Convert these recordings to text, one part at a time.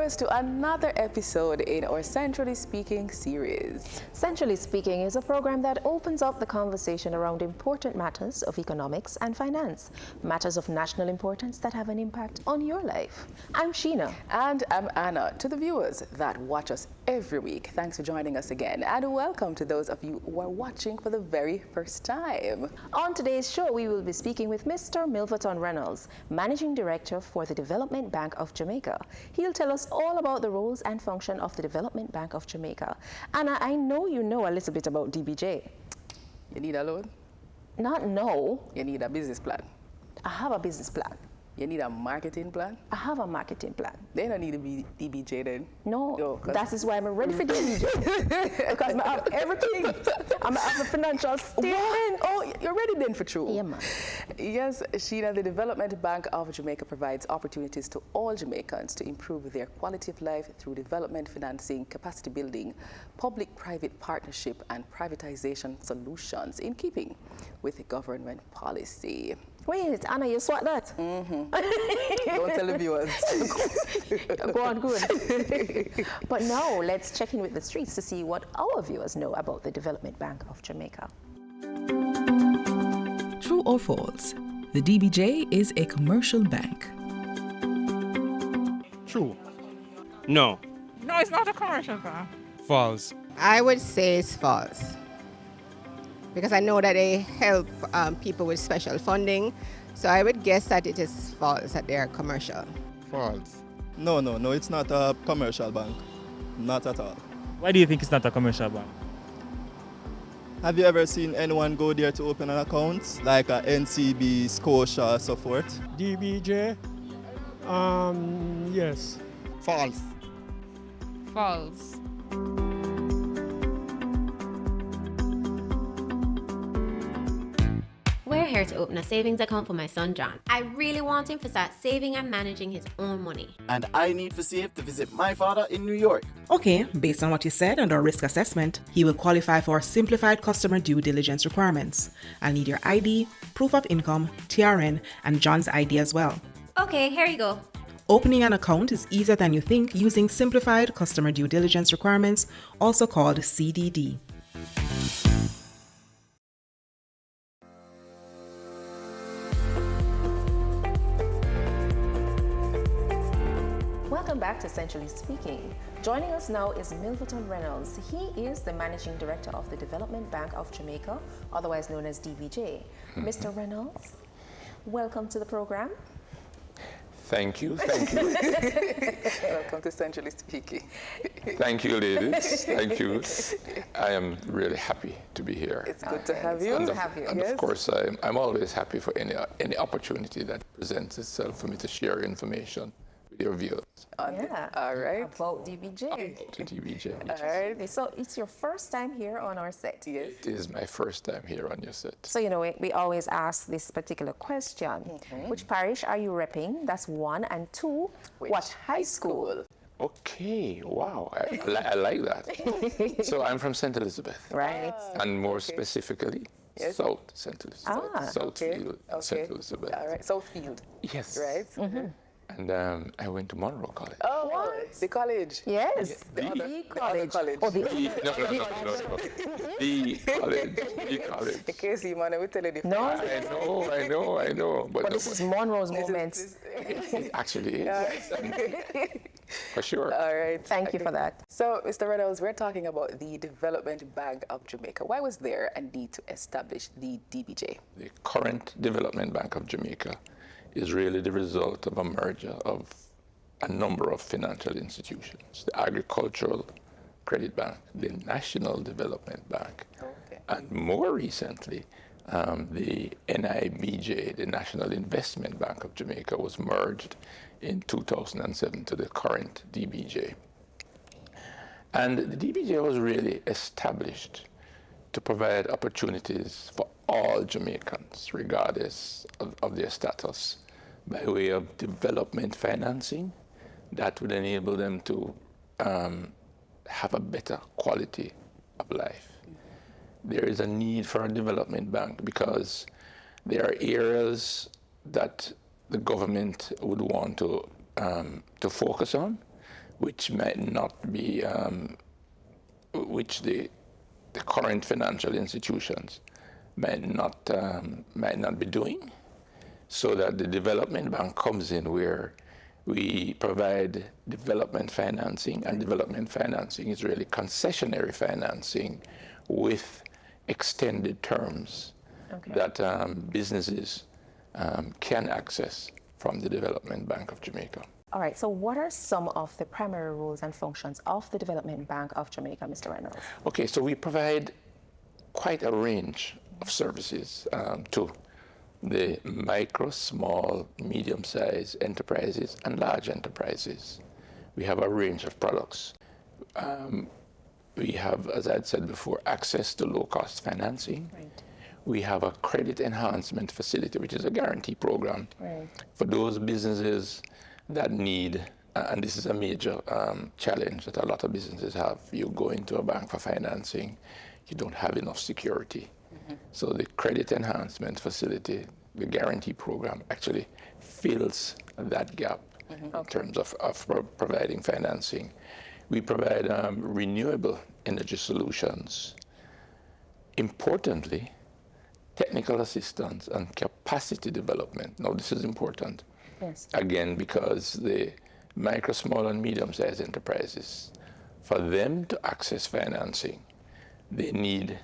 viewers, to another episode in our Centrally Speaking series. Centrally Speaking is a program that opens up the conversation around important matters of economics and finance, matters of national importance that have an impact on your life. I'm Sheena. And I'm Anna. To the viewers that watch us every week, thanks for joining us again, and welcome to those of you who are watching for the very first time. On today's show, we will be speaking with Mr. Milverton Reynolds, Managing Director for the Development Bank of Jamaica. He'll tell us all about the roles and function of the Development Bank of Jamaica. Anna, I know you know a little bit about DBJ. You need a loan? Not know. You need a business plan? I have a business plan. You need a marketing plan? I have a marketing plan. They don't need to be DBJ then. No, that is why I'm ready for DBJ. Because I have everything. I have a financial statement. Oh, you're ready then for true? Yeah, man. Yes, Sheena, the Development Bank of Jamaica provides opportunities to all Jamaicans to improve their quality of life through development financing, capacity building, public-private partnership, and privatization solutions in keeping with government policy. Wait, Anna, you swat that? Don't tell the viewers. Go on, good. But now let's check in with the streets to see what our viewers know about the Development Bank of Jamaica. True or false? The DBJ is a commercial bank. True. No. No, it's not a commercial bank. False. I would say it's false. Because I know that they help people with special funding. So I would guess that it is false, that they are commercial. False. No, it's not a commercial bank. Not at all. Why do you think it's not a commercial bank? Have you ever seen anyone go there to open an account? Like a NCB, Scotia, so forth? DBJ? Yes. False. False. We're here to open a savings account for my son John. I really want him to start saving and managing his own money. And I need to save to visit my father in New York. Okay, based on what you said and our risk assessment, he will qualify for simplified customer due diligence requirements. I'll need your ID, proof of income, TRN, and John's ID as well. Okay, here you go. Opening an account is easier than you think using simplified customer due diligence requirements, also called CDD. Welcome back to Centrally Speaking. Joining us now is Milverton Reynolds. He is the Managing Director of the Development Bank of Jamaica, otherwise known as DBJ. Mr. Reynolds, welcome to the program. Thank you. Welcome to Centrally Speaking. Thank you, ladies. Thank you. I am really happy to be here. It's good to have you. And of course, I'm always happy for any opportunity that presents itself for me to share information with your viewers. All right. About DBJ. To DBJ. All right. So it's your first time here on our set. Yes. It is my first time here on your set. So, we always ask this particular question. Which parish are you repping? That's one. And two, what high school? Okay, wow, I like that. So I'm from St. Elizabeth. Right. And more specifically, South St. Elizabeth. Southfield, St. Elizabeth. All right, Southfield. Yes. Right. And I went to Monroe College. Oh, what? The college? Yes, the college. No. The college. In case you want to tell you the No. I know. But this is Monroe's moment. It actually is. For sure. All right. Thank you for that. So, Mr. Reynolds, we're talking about the Development Bank of Jamaica. Why was there a need to establish the DBJ? The current Development Bank of Jamaica is really the result of a merger of a number of financial institutions: the Agricultural Credit Bank, the National Development Bank, and more recently, the NIBJ, the National Investment Bank of Jamaica, was merged in 2007 to the current DBJ. And the DBJ was really established to provide opportunities for all Jamaicans, regardless of their status, by way of development financing that would enable them to have a better quality of life. There is a need for a development bank because there are areas that the government would want to focus on, which might not be, which the current financial institutions might not be doing, so that the development bank comes in where we provide development financing, and development financing is really concessionary financing with extended terms that businesses can access from the Development Bank of Jamaica. All right, so what are some of the primary roles and functions of the Development Bank of Jamaica, Mr. Reynolds? Okay, so we provide quite a range of services to the micro, small, medium-sized enterprises and large enterprises. We have a range of products. We have, as I had said before, access to low-cost financing. Right. We have a credit enhancement facility, which is a guarantee program for those businesses that need, and this is a major challenge that a lot of businesses have. You go into a bank for financing, you don't have enough security. So the credit enhancement facility, the guarantee program, actually fills that gap in terms of providing financing. We provide renewable energy solutions. Importantly, technical assistance and capacity development. Now, this is important. Yes. Again, because the micro, small, and medium-sized enterprises, for them to access financing, they need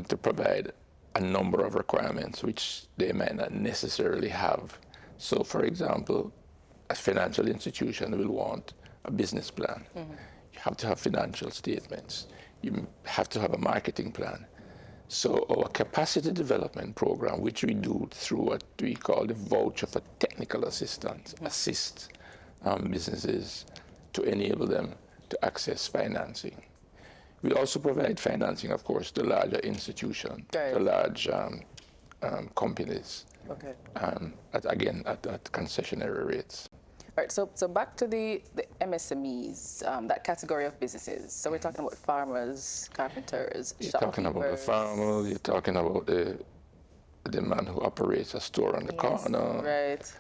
to provide a number of requirements which they might not necessarily have. So, for example, a financial institution will want a business plan. You have to have financial statements. You have to have a marketing plan. So our capacity development program, which we do through what we call the voucher for technical assistance, assist businesses to enable them to access financing. We also provide financing, of course, to larger institutions, to large companies, at concessionary rates. All right, so back to the MSMEs, that category of businesses. So we're talking about farmers, carpenters, You're shopkeepers. talking about the farmer, you're talking about the man who operates a store on the corner. Right.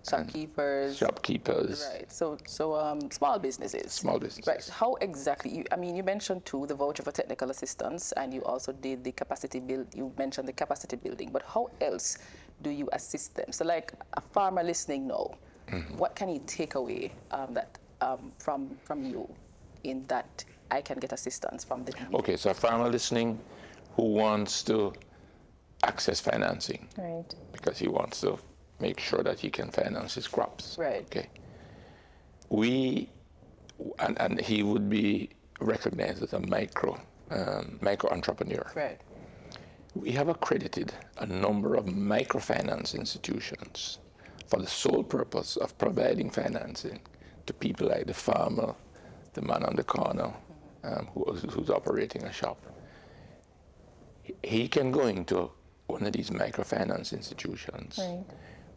Shopkeepers. Right. So small businesses. Small businesses. Right. How exactly? You mentioned too the voucher for technical assistance, and you also did the capacity build. You mentioned the capacity building, but how else do you assist them? So, like a farmer listening now, what can you take away from you in that I can get assistance from the DB? Okay, so a farmer listening who wants to access financing, Right. because he wants to make sure that he can finance his crops. Right. Okay. And he would be recognized as a micro entrepreneur. Right. We have accredited a number of microfinance institutions for the sole purpose of providing financing to people like the farmer, the man on the corner, who's operating a shop. He can go into one of these microfinance institutions. Right.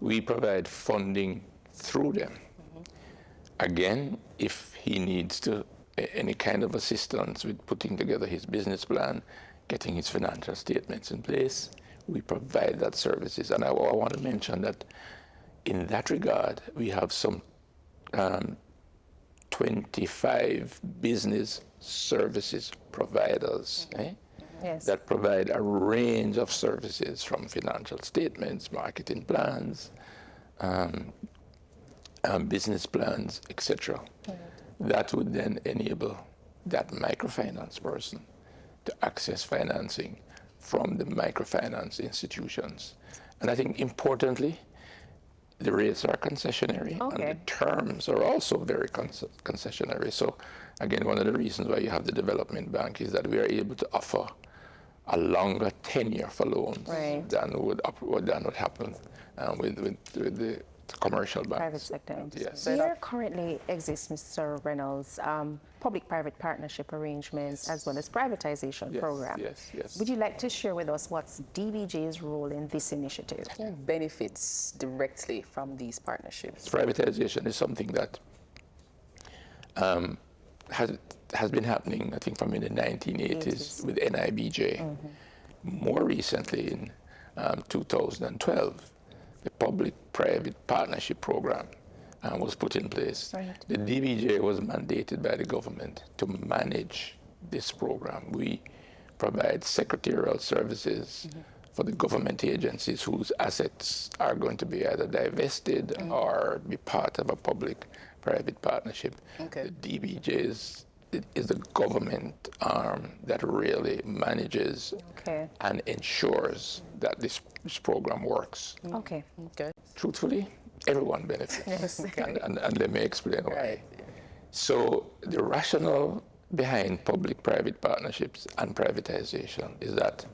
We provide funding through them. Again, if he needs any kind of assistance with putting together his business plan, getting his financial statements in place, we provide that services. And I want to mention that in that regard, we have some 25 business services providers that provide a range of services, from financial statements, marketing plans, business plans, etc. That would then enable that microfinance person to access financing from the microfinance institutions. And I think importantly, the rates are concessionary, and the terms are also very concessionary. So again, one of the reasons why you have the Development Bank is that we are able to offer a longer tenure for loans than would happen with the commercial banks. Private sector entities. Yes. There currently exists, Mr. Reynolds, public-private partnership arrangements as well as privatization program. Yes. Would you like to share with us what's DBJ's role in this initiative? Who benefits directly from these partnerships? Privatization is something that has been happening, I think, from in the 1980s with NIBJ. More recently, in 2012, the public-private partnership program was put in place. Right. The DBJ was mandated by the government to manage this program. We provide secretarial services for the government agencies whose assets are going to be either divested or be part of a public-private partnership. Okay. The DBJ is the government arm that really manages and ensures that this program works. Okay. Okay. Truthfully, everyone benefits. and let me explain why. Right. So the rationale behind public-private partnerships and privatization is that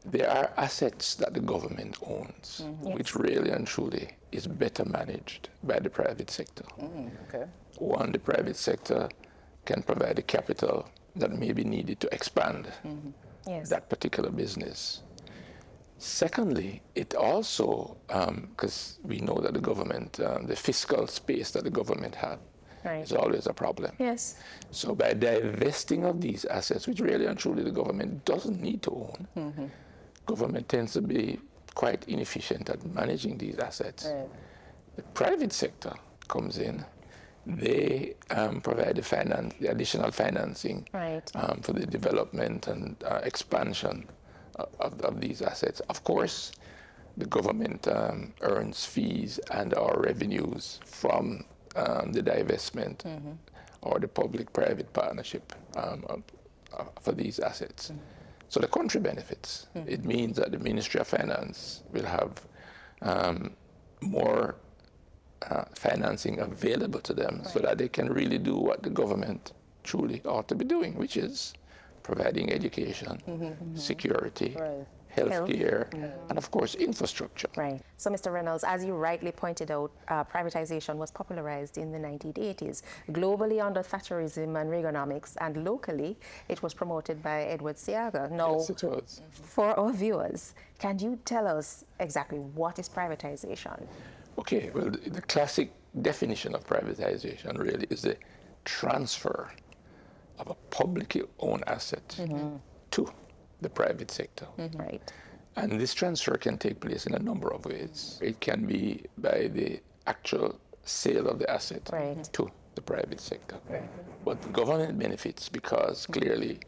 there are assets that the government owns, which really and truly is better managed by the private sector. Okay. One, the private sector can provide the capital that may be needed to expand that particular business. Secondly, it also, because we know that the government, the fiscal space that the government had is always a problem. Yes. So by divesting of these assets, which really and truly the government doesn't need to own, government tends to be quite inefficient at managing these assets. Right. The private sector comes in, they provide the additional financing for the development and expansion of these assets. Of course, the government earns fees and our revenues from the divestment or the public-private partnership for these assets. So the country benefits. It means that the Ministry of Finance will have more financing available to them so that they can really do what the government truly ought to be doing, which is providing education, security, healthcare, and of course infrastructure. Right. So, Mr. Reynolds, as you rightly pointed out, privatization was popularized in the 1980s, globally under Thatcherism and Reaganomics, and locally it was promoted by Edward Seaga. Now, Yes, it was. for our viewers, can you tell us exactly what is privatization? Okay, well, the classic definition of privatization really is the transfer of a publicly owned asset to the private sector. Right. And this transfer can take place in a number of ways. It can be by the actual sale of the asset to the private sector. But the government benefits because clearly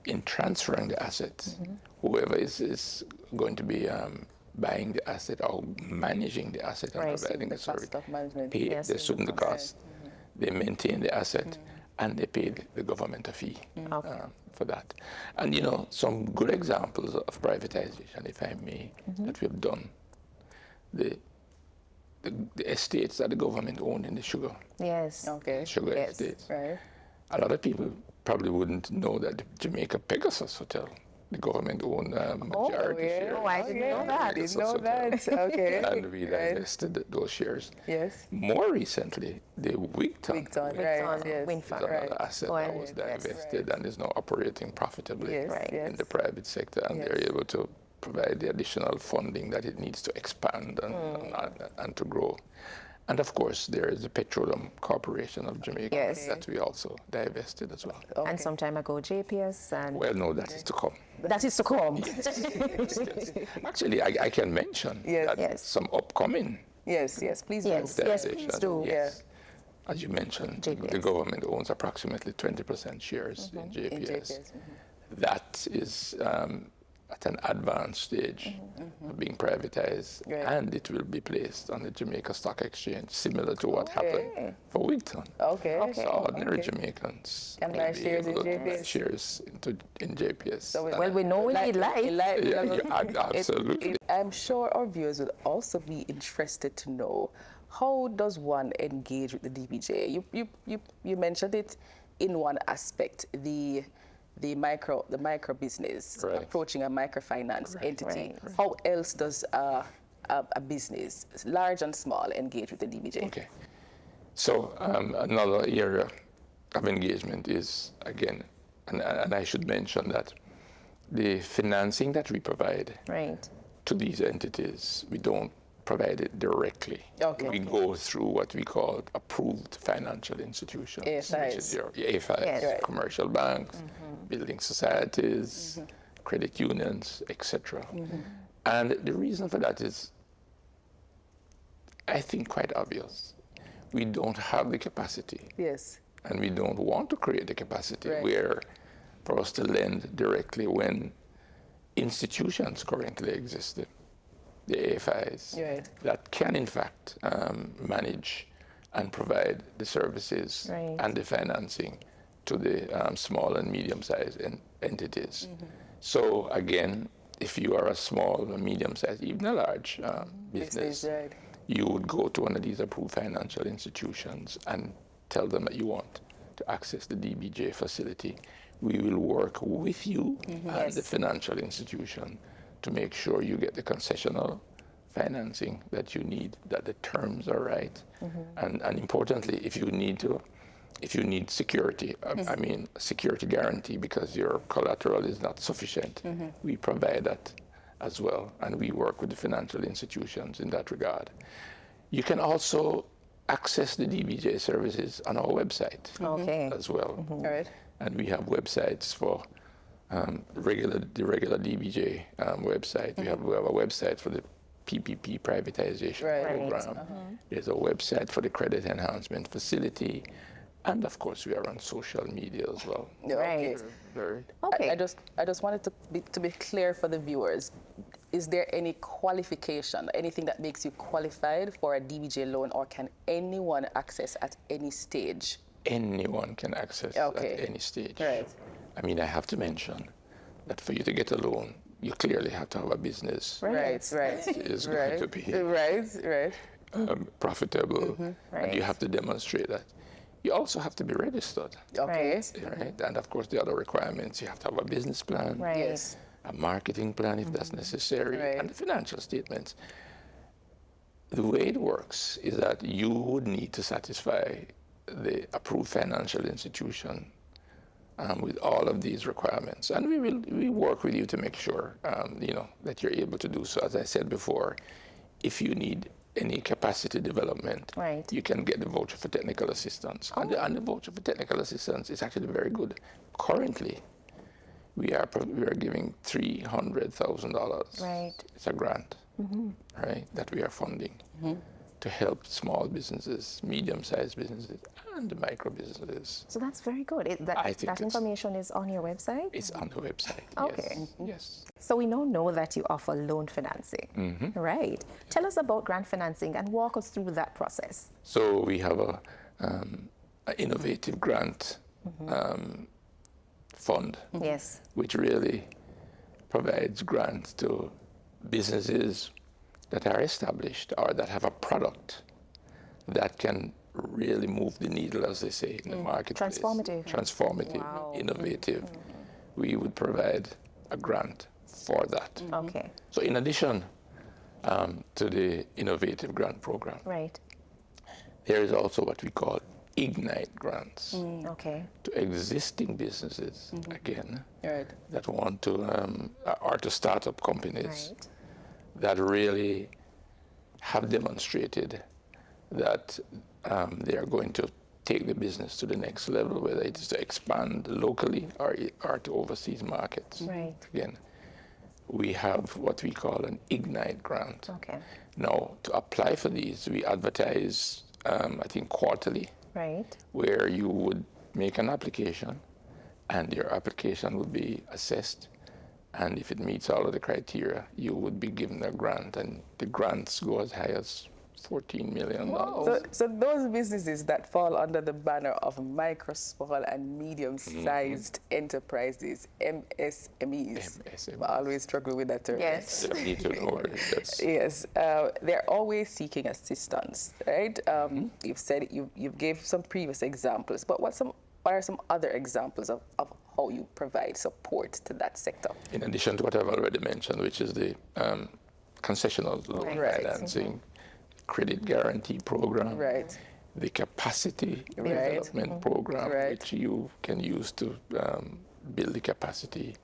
in transferring the assets, whoever is going to be buying the asset or managing the asset and providing the service, they assume the cost, they maintain the asset, and they pay the government a fee for that. And you know, some good examples of privatization, if I may, that we have done. The estates that the government owned in the sugar. Yes. Sugar estates. Right. A lot of people probably wouldn't know that the Jamaica Pegasus Hotel, the government owned majority share. Oh, I didn't know that. Didn't know that. Okay. And we divested those shares. Yes. More recently, the Wigton wind is farm. another asset that was divested and is now operating profitably in the private sector, and they're able to provide the additional funding that it needs to expand and to grow. And of course, there is the Petroleum Corporation of Jamaica that we also divested as well. And some time ago, JPS and... Well, no, that is to come. That is to come. Actually, I can mention that some upcoming please do. Please do. Yes. As you mentioned, the government owns approximately 20% shares in JPS. That is at an advanced stage of being privatized, and it will be placed on the Jamaica Stock Exchange, similar to what happened for Wigton. So ordinary Jamaicans can buy shares in JPS. Shares in JPS. So well, we know we need life. Absolutely. I'm sure our viewers would also be interested to know, how does one engage with the DBJ? You mentioned it in one aspect, the micro business approaching a microfinance entity. How else does a business, large and small, engage with the DBJ? Okay. So another area of engagement is, again, and I should mention that the financing that we provide to these entities, we don't provide it directly. We go through what we call approved financial institutions, which is your AFIs, commercial banks, building societies, credit unions, etc. And the reason for that is, I think, quite obvious. we don't have the capacity. Yes. And we don't want to create the capacity Right. where for us to lend directly when institutions currently exist, the AFIs, Right. that can in fact manage and provide the services Right. and the financing to the small and medium-sized entities. So again, if you are a small or medium-sized, even a large business, Right. you would go to one of these approved financial institutions and tell them that you want to access the DBJ facility. We will work with you and the financial institution to make sure you get the concessional financing that you need, that the terms are right, and importantly, if you need security, I mean security guarantee because your collateral is not sufficient, we provide that as well, and we work with the financial institutions in that regard. You can also access the DBJ services on our website as well. All right. And we have websites for the regular DBJ website. We have a website for the PPP privatization program. There's a website for the credit enhancement facility. And of course, we are on social media as well. Okay. Okay. I just wanted to be clear for the viewers. Is there any qualification, anything that makes you qualified for a DBJ loan, or can anyone access at any stage? Anyone can access at any stage. Right. I mean, I have to mention that for you to get a loan, you clearly have to have a business. Right. Is going to be profitable, and you have to demonstrate that. You also have to be registered. Okay. Right? And of course, the other requirements, you have to have a business plan, Yes. a marketing plan if that's necessary, and the financial statements. The way it works is that you would need to satisfy the approved financial institution with all of these requirements, and we work with you to make sure that you're able to do so. As I said before, if you need any capacity development, you can get the voucher for technical assistance, and the voucher for technical assistance is actually very good. Currently, we are giving $300,000. Right. It's a grant, right, that we are funding to help small businesses, medium-sized businesses, and the micro businesses. So that's very good. That information is on your website? It's on the website. Okay. Yes. So we now know that you offer loan financing, right? Tell us about grant financing and walk us through that process. So we have an innovative grant fund, which really provides grants to businesses that are established or that have a product that can really move the needle, as they say, in the marketplace. Transformative, innovative. We would provide a grant for that. Okay. So in addition to the innovative grant program, there is also what we call Ignite grants to existing businesses, again, that want to, or to startup companies that really have demonstrated that they are going to take the business to the next level, whether it is to expand locally or to overseas markets. Again, we have what we call an Ignite grant. Now, to apply for these, we advertise, I think, quarterly, where you would make an application, and your application would be assessed. And if it meets all of the criteria, you would be given a grant, and the grants go as high as $14 million. So those businesses that fall under the banner of micro, small, and medium-sized enterprises, MSMEs. I always struggle with that term. Yes. You need to know it. Yes. They're always seeking assistance, right? You've said you gave some previous examples, but what are some other examples of how you provide support to that sector? In addition to what I've already mentioned, which is the concessional loan financing, credit guarantee program, the capacity development program, which you can use to build the capacity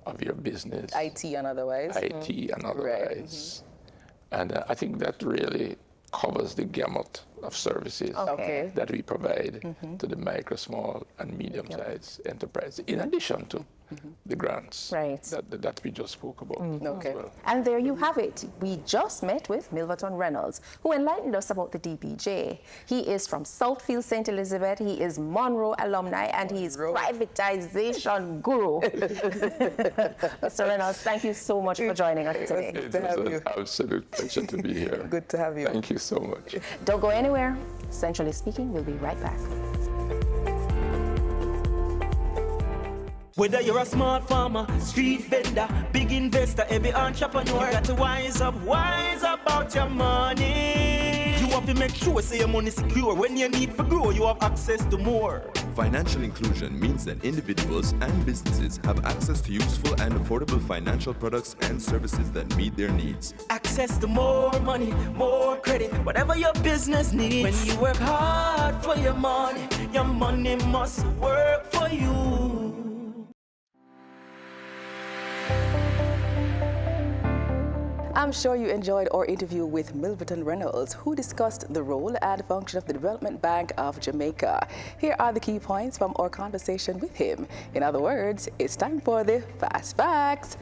of your business. IT and otherwise. And otherwise. And I think that really covers the gamut of services Okay. that we provide to the micro, small, and medium-sized enterprise, in addition to the grants Right. that we just spoke about Okay. as well. And there you have it. We just met with Milverton Reynolds, who enlightened us about the DBJ. He is from Southfield St. Elizabeth. He is Monroe alumni, and he is privatization guru. Mr. Reynolds, thank you so much for joining us today. It was an absolute pleasure to be here. Good to have you. Thank you so much. Don't go anywhere. Centrally Speaking, we'll be right back. Whether you're a smart farmer, street vendor, big investor, every entrepreneur, you got to wise up about your money. You have to make sure say your money secure. When you need to grow, you have access to more. Financial inclusion means that individuals and businesses have access to useful and affordable financial products and services that meet their needs. Access to more money, more credit, whatever your business needs. When you work hard for your money must work for you. I'm sure you enjoyed our interview with Milverton Reynolds, who discussed the role and function of the Development Bank of Jamaica. Here are the key points from our conversation with him. In other words, it's time for the Fast Facts.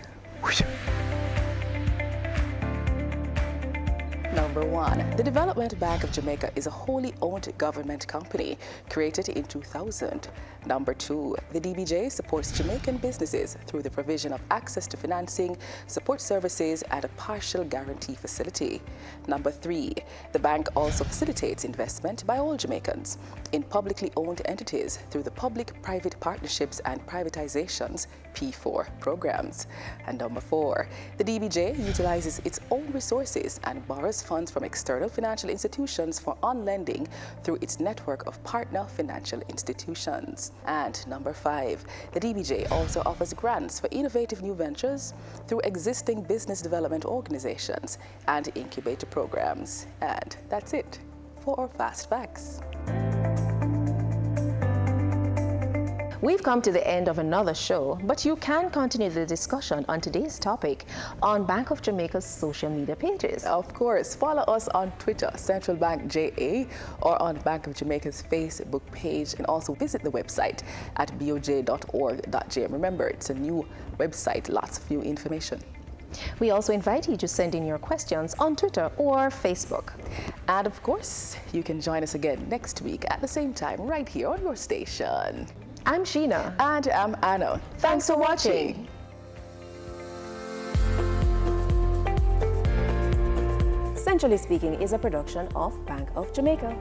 Number 1, the Development Bank of Jamaica is a wholly owned government company created in 2000. Number 2, the DBJ supports Jamaican businesses through the provision of access to financing, support services, and a partial guarantee facility. Number 3, the bank also facilitates investment by all Jamaicans in publicly owned entities through the public-private partnerships and privatizations P4 programs. And number 4, the DBJ utilizes its own resources and borrows funds from external financial institutions for on-lending through its network of partner financial institutions. And number 5, the DBJ also offers grants for innovative new ventures through existing business development organizations and incubator programs. And that's it for our Fast Facts. We've come to the end of another show, but you can continue the discussion on today's topic on Bank of Jamaica's social media pages. Of course, follow us on Twitter, Central Bank JA, or on Bank of Jamaica's Facebook page, and also visit the website at boj.org.jm. Remember, it's a new website, lots of new information. We also invite you to send in your questions on Twitter or Facebook. And of course, you can join us again next week at the same time, right here on your station. I'm Sheena. And I'm Anna. Thanks for watching. Centrally Speaking is a production of Bank of Jamaica.